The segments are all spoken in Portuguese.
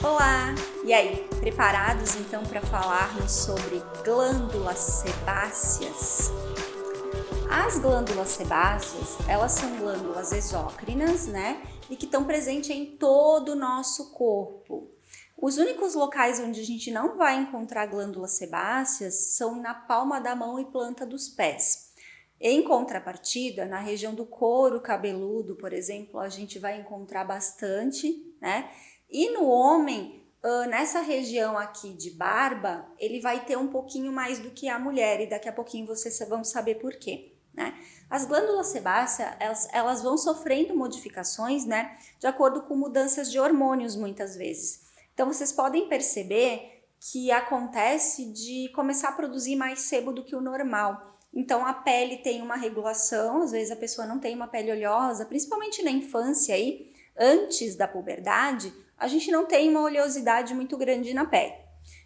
Olá! E aí, preparados então para falarmos sobre glândulas sebáceas? As glândulas sebáceas, elas são glândulas exócrinas, né? E que estão presentes em todo o nosso corpo. Os únicos locais onde a gente não vai encontrar glândulas sebáceas são na palma da mão e planta dos pés. Em contrapartida, na região do couro cabeludo, por exemplo, a gente vai encontrar bastante, né? E no homem, nessa região aqui de barba, ele vai ter um pouquinho mais do que a mulher, e daqui a pouquinho vocês vão saber por quê, né? As glândulas sebáceas, elas vão sofrendo modificações, né? De acordo com mudanças de hormônios, muitas vezes. Então, vocês podem perceber que acontece de começar a produzir mais sebo do que o normal. Então, a pele tem uma regulação, às vezes a pessoa não tem uma pele oleosa, principalmente na infância aí, antes da puberdade, a gente não tem uma oleosidade muito grande na pele.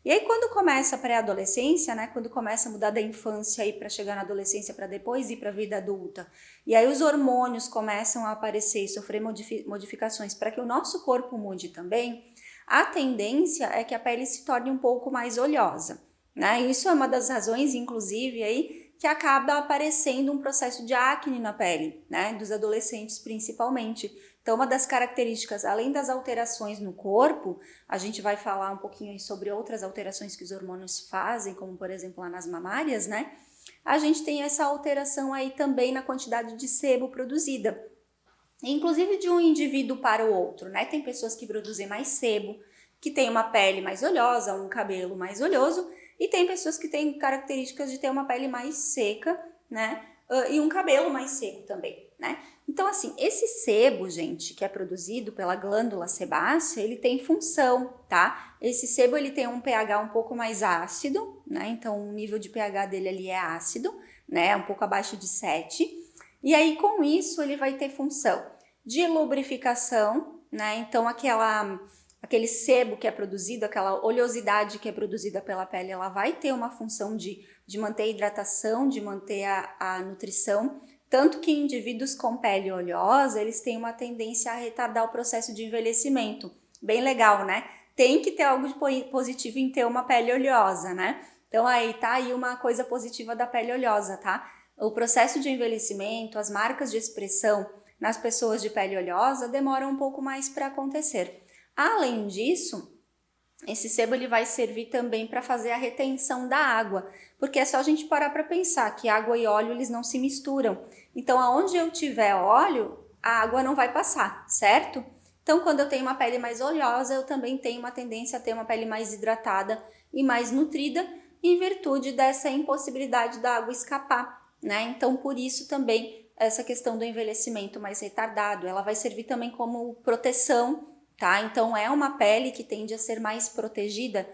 E aí quando começa a pré-adolescência, né, quando começa a mudar da infância aí para chegar na adolescência para depois ir para a vida adulta, e aí os hormônios começam a aparecer e sofrer modificações para que o nosso corpo mude também, a tendência é que a pele se torne um pouco mais oleosa, né? Isso é uma das razões, inclusive, aí que acaba aparecendo um processo de acne na pele, né, dos adolescentes principalmente. Então, uma das características, além das alterações no corpo, a gente vai falar um pouquinho sobre outras alterações que os hormônios fazem, como por exemplo lá nas mamárias, né? A gente tem essa alteração aí também na quantidade de sebo produzida, inclusive de um indivíduo para o outro, né? Tem pessoas que produzem mais sebo, que têm uma pele mais oleosa, um cabelo mais oleoso, e tem pessoas que têm características de ter uma pele mais seca, né? E um cabelo mais seco também, né? Então, assim, esse sebo, gente, que é produzido pela glândula sebácea, ele tem função, tá? Esse sebo, ele tem um pH um pouco mais ácido, né? Então, o nível de pH dele ali é ácido, né? Um pouco abaixo de 7. E aí, com isso, ele vai ter função de lubrificação, né? Então, aquele sebo que é produzido, aquela oleosidade que é produzida pela pele, ela vai ter uma função de manter a hidratação, de manter a nutrição, tanto que indivíduos com pele oleosa, eles têm uma tendência a retardar o processo de envelhecimento. Bem legal, né? Tem que ter algo de positivo em ter uma pele oleosa, né? Então aí tá aí uma coisa positiva da pele oleosa, tá? O processo de envelhecimento, as marcas de expressão nas pessoas de pele oleosa demoram um pouco mais para acontecer. Além disso, esse sebo ele vai servir também para fazer a retenção da água, porque é só a gente parar para pensar que água e óleo eles não se misturam. Então, aonde eu tiver óleo, a água não vai passar, certo? Então, quando eu tenho uma pele mais oleosa, eu também tenho uma tendência a ter uma pele mais hidratada e mais nutrida, em virtude dessa impossibilidade da água escapar, né? Então, por isso também essa questão do envelhecimento mais retardado, ela vai servir também como proteção, tá? Então é uma pele que tende a ser mais protegida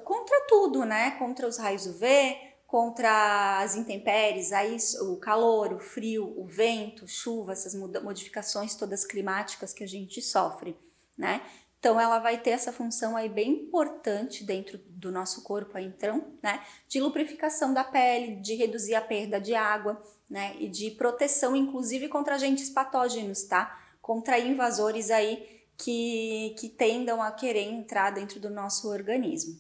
contra tudo, né? Contra os raios UV, contra as intempéries, aí o calor, o frio, o vento, chuva, essas modificações todas climáticas que a gente sofre, né? Então ela vai ter essa função aí bem importante dentro do nosso corpo aí, então, né? De lubrificação da pele, de reduzir a perda de água, né? E de proteção, inclusive contra agentes patógenos, tá? Contra invasores aí que tendam a querer entrar dentro do nosso organismo.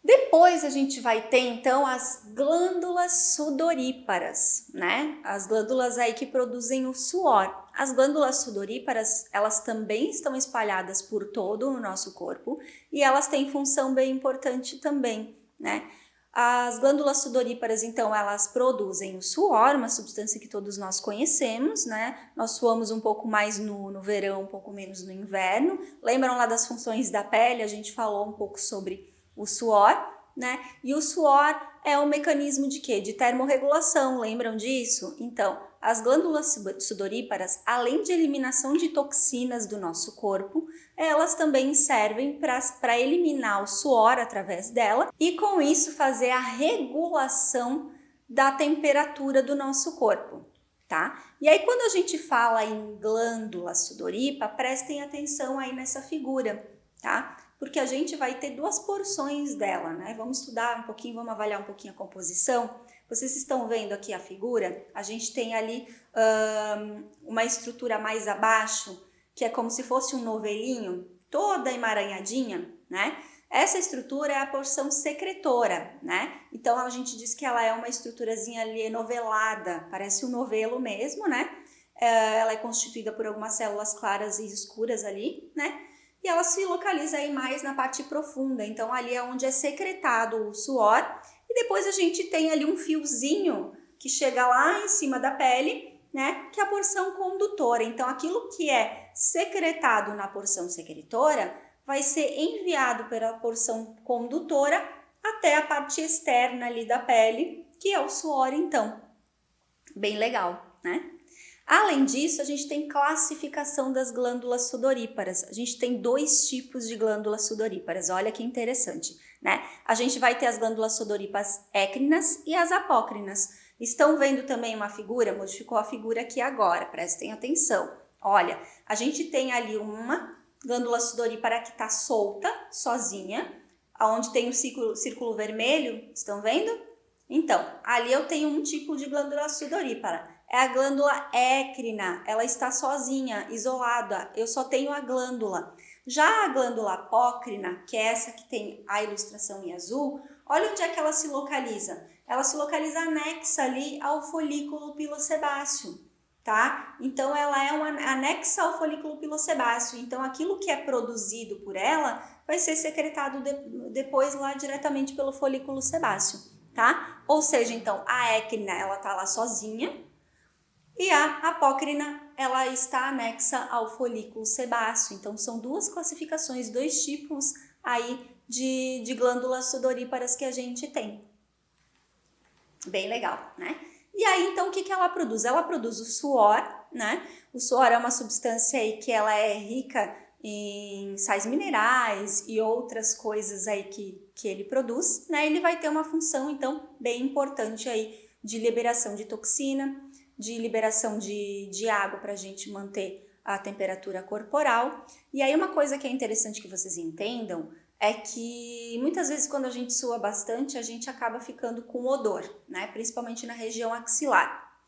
Depois a gente vai ter então as glândulas sudoríparas, né? As glândulas aí que produzem o suor. As glândulas sudoríparas, elas também estão espalhadas por todo o nosso corpo e elas têm função bem importante também, né? As glândulas sudoríparas, então, elas produzem o suor, uma substância que todos nós conhecemos, né? Nós suamos um pouco mais no verão, um pouco menos no inverno. Lembram lá das funções da pele? A gente falou um pouco sobre o suor, né? E o suor é um mecanismo de quê? De termorregulação, lembram disso? Então, as glândulas sudoríparas, além de eliminação de toxinas do nosso corpo, elas também servem para eliminar o suor através dela e com isso fazer a regulação da temperatura do nosso corpo, tá? E aí quando a gente fala em glândula sudorípara, prestem atenção aí nessa figura, tá? Porque a gente vai ter duas porções dela, né? Vamos estudar um pouquinho, vamos avaliar um pouquinho a composição. Vocês estão vendo aqui a figura? A gente tem ali uma estrutura mais abaixo, que é como se fosse um novelinho, toda emaranhadinha, né? Essa estrutura é a porção secretora, né? Então a gente diz que ela é uma estruturazinha ali novelada, parece um novelo mesmo, né? Ela é constituída por algumas células claras e escuras ali, né? E ela se localiza aí mais na parte profunda, então ali é onde é secretado o suor, e depois a gente tem ali um fiozinho que chega lá em cima da pele, né? Que é a porção condutora. Então aquilo que é secretado na porção secretora vai ser enviado pela porção condutora até a parte externa ali da pele, que é o suor, então. Bem legal, né? Além disso, a gente tem classificação das glândulas sudoríparas. A gente tem 2 tipos de glândulas sudoríparas, olha que interessante, né? A gente vai ter as glândulas sudoríparas écrinas e as apócrinas. Estão vendo também uma figura? Modificou a figura aqui agora, prestem atenção. Olha, a gente tem ali uma glândula sudorípara que está solta, sozinha, onde tem o círculo vermelho, estão vendo? Então, ali eu tenho um tipo de glândula sudorípara. É a glândula écrina, ela está sozinha, isolada, eu só tenho a glândula. Já a glândula apócrina, que é essa que tem a ilustração em azul, olha onde é que ela se localiza. Ela se localiza anexa ali ao folículo pilosebáceo, tá? Então ela é uma anexa ao folículo pilosebáceo, então aquilo que é produzido por ela vai ser secretado depois lá diretamente pelo folículo sebáceo, tá? Ou seja, então a écrina ela tá lá sozinha, e a apócrina, ela está anexa ao folículo sebáceo. Então, são 2 classificações, 2 tipos aí de glândulas sudoríparas que a gente tem. Bem legal, né? E aí, então, o que ela produz? Ela produz o suor, né? O suor é uma substância aí que ela é rica em sais minerais e outras coisas aí que ele produz, né? Ele vai ter uma função, então, bem importante aí de liberação de toxina, de liberação de água para a gente manter a temperatura corporal. E aí uma coisa que é interessante que vocês entendam é que muitas vezes quando a gente sua bastante, a gente acaba ficando com odor, né? Principalmente na região axilar.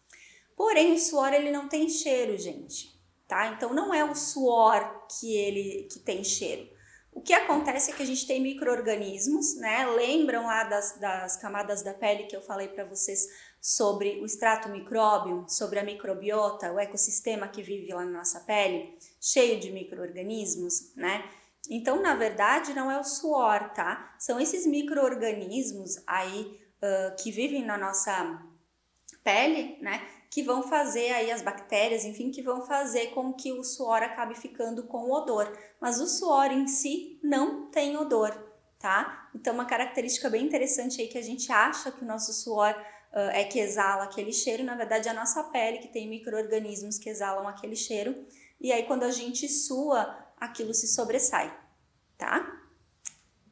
Porém, o suor ele não tem cheiro, gente, tá? Então não é o suor que tem cheiro. O que acontece é que a gente tem micro-organismos, né? Lembram lá das camadas da pele que eu falei para vocês sobre o extrato micróbio, sobre a microbiota, o ecossistema que vive lá na nossa pele, cheio de micro-organismos, né? Então, na verdade, não é o suor, tá? São esses micro-organismos aí que vivem na nossa pele, né? Que vão fazer aí as bactérias, enfim, que vão fazer com que o suor acabe ficando com odor. Mas o suor em si não tem odor, tá? Então, uma característica bem interessante aí que a gente acha que o nosso suor é que exala aquele cheiro, na verdade é a nossa pele que tem micro-organismos que exalam aquele cheiro, e aí quando a gente sua, aquilo se sobressai, tá?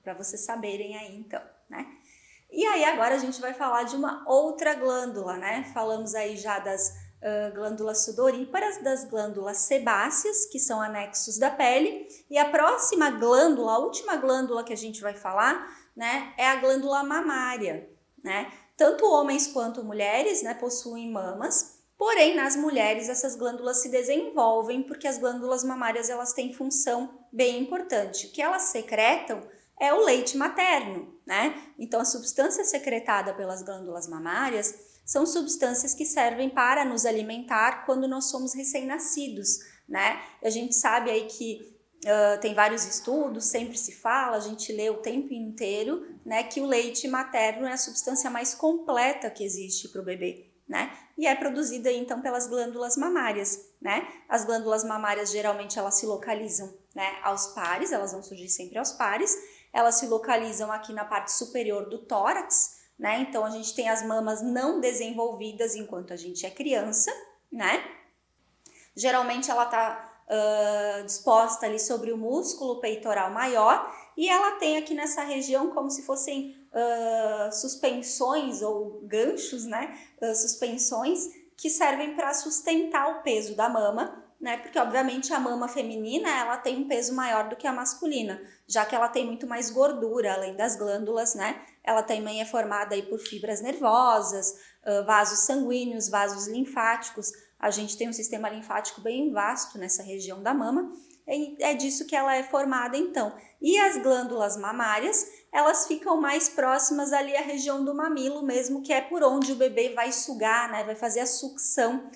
Para vocês saberem aí então, né? E aí agora a gente vai falar de uma outra glândula, né? Falamos aí já das glândulas sudoríparas, das glândulas sebáceas, que são anexos da pele, e a próxima glândula, a última glândula que a gente vai falar, né, é a glândula mamária, né? Tanto homens quanto mulheres, né, possuem mamas, porém nas mulheres essas glândulas se desenvolvem porque as glândulas mamárias elas têm função bem importante. O que elas secretam é o leite materno, né? Então a substância secretada pelas glândulas mamárias são substâncias que servem para nos alimentar quando nós somos recém-nascidos, né? A gente sabe aí que tem vários estudos, sempre se fala, a gente lê o tempo inteiro, né, que o leite materno é a substância mais completa que existe para o bebê, né? E é produzida então pelas glândulas mamárias, né? As glândulas mamárias geralmente elas se localizam, né, aos pares, elas vão surgir sempre aos pares, elas se localizam aqui na parte superior do tórax, né? Então a gente tem as mamas não desenvolvidas enquanto a gente é criança, né? Geralmente ela está disposta ali sobre o músculo peitoral maior e ela tem aqui nessa região como se fossem suspensões ou ganchos, né? Suspensões que servem para sustentar o peso da mama, né? Porque obviamente a mama feminina ela tem um peso maior do que a masculina, já que ela tem muito mais gordura além das glândulas, né? Ela também é formada aí por fibras nervosas, vasos sanguíneos, vasos linfáticos, A gente tem um sistema linfático bem vasto nessa região da mama, e é disso que ela é formada então. E as glândulas mamárias, elas ficam mais próximas ali à região do mamilo mesmo, que é por onde o bebê vai sugar, né, vai fazer a sucção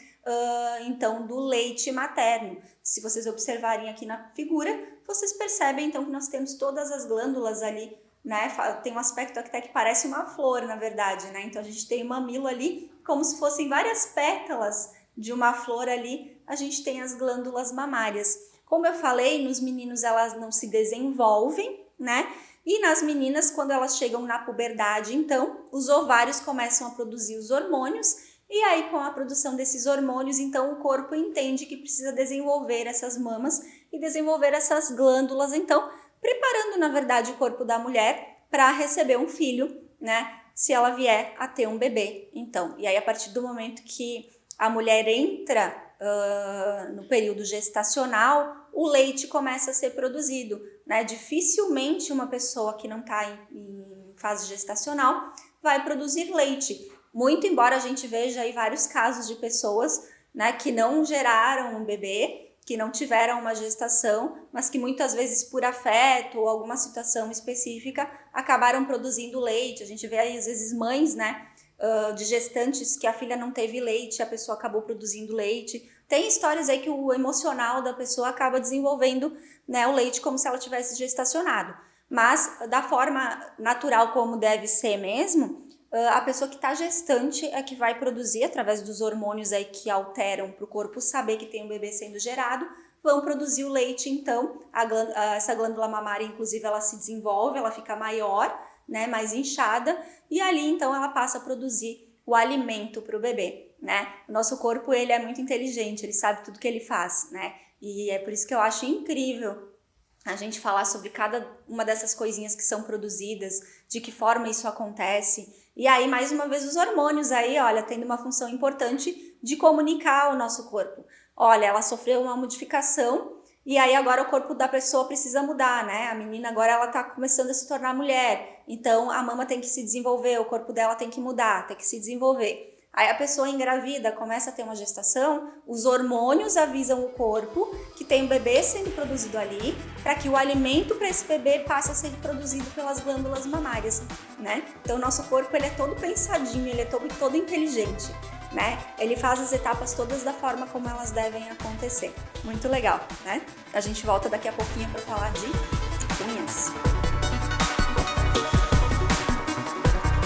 então do leite materno. Se vocês observarem aqui na figura, vocês percebem então que nós temos todas as glândulas ali, né? Tem um aspecto até que parece uma flor, na verdade, né? Então a gente tem o mamilo ali como se fossem várias pétalas de uma flor ali, a gente tem as glândulas mamárias. Como eu falei, nos meninos elas não se desenvolvem, né? E nas meninas, quando elas chegam na puberdade, então, os ovários começam a produzir os hormônios, e aí com a produção desses hormônios, então o corpo entende que precisa desenvolver essas mamas e desenvolver essas glândulas, então, preparando, na verdade, o corpo da mulher para receber um filho, né? Se ela vier a ter um bebê, então. E aí, a partir do momento que a mulher entra no período gestacional, o leite começa a ser produzido, né? Dificilmente uma pessoa que não está em fase gestacional vai produzir leite. Muito embora a gente veja aí vários casos de pessoas, né, que não geraram um bebê, que não tiveram uma gestação, mas que muitas vezes por afeto ou alguma situação específica acabaram produzindo leite. A gente vê aí às vezes mães, né, de gestantes que a filha não teve leite, a pessoa acabou produzindo leite. Tem histórias aí que o emocional da pessoa acaba desenvolvendo, né, o leite como se ela tivesse gestacionado. Mas da forma natural como deve ser mesmo, a pessoa que está gestante é que vai produzir, através dos hormônios aí que alteram para o corpo saber que tem um bebê sendo gerado, vão produzir o leite, então, essa glândula mamária, inclusive, ela se desenvolve, ela fica maior, né, mais inchada, e ali, então, ela passa a produzir o alimento para o bebê, né? O nosso corpo, ele é muito inteligente, ele sabe tudo que ele faz, né? E é por isso que eu acho incrível a gente falar sobre cada uma dessas coisinhas que são produzidas, de que forma isso acontece. E aí, mais uma vez, os hormônios aí, olha, tendo uma função importante de comunicar ao nosso corpo. Olha, ela sofreu uma modificação e aí agora o corpo da pessoa precisa mudar, né? A menina agora ela tá começando a se tornar mulher, então a mama tem que se desenvolver, o corpo dela tem que mudar, tem que se desenvolver. Aí a pessoa engravida, começa a ter uma gestação, os hormônios avisam o corpo que tem um bebê sendo produzido ali, para que o alimento para esse bebê passe a ser produzido pelas glândulas mamárias, né? Então o nosso corpo, ele é todo pensadinho, ele é todo inteligente, né? Ele faz as etapas todas da forma como elas devem acontecer. Muito legal, né? A gente volta daqui a pouquinho para falar de unhas.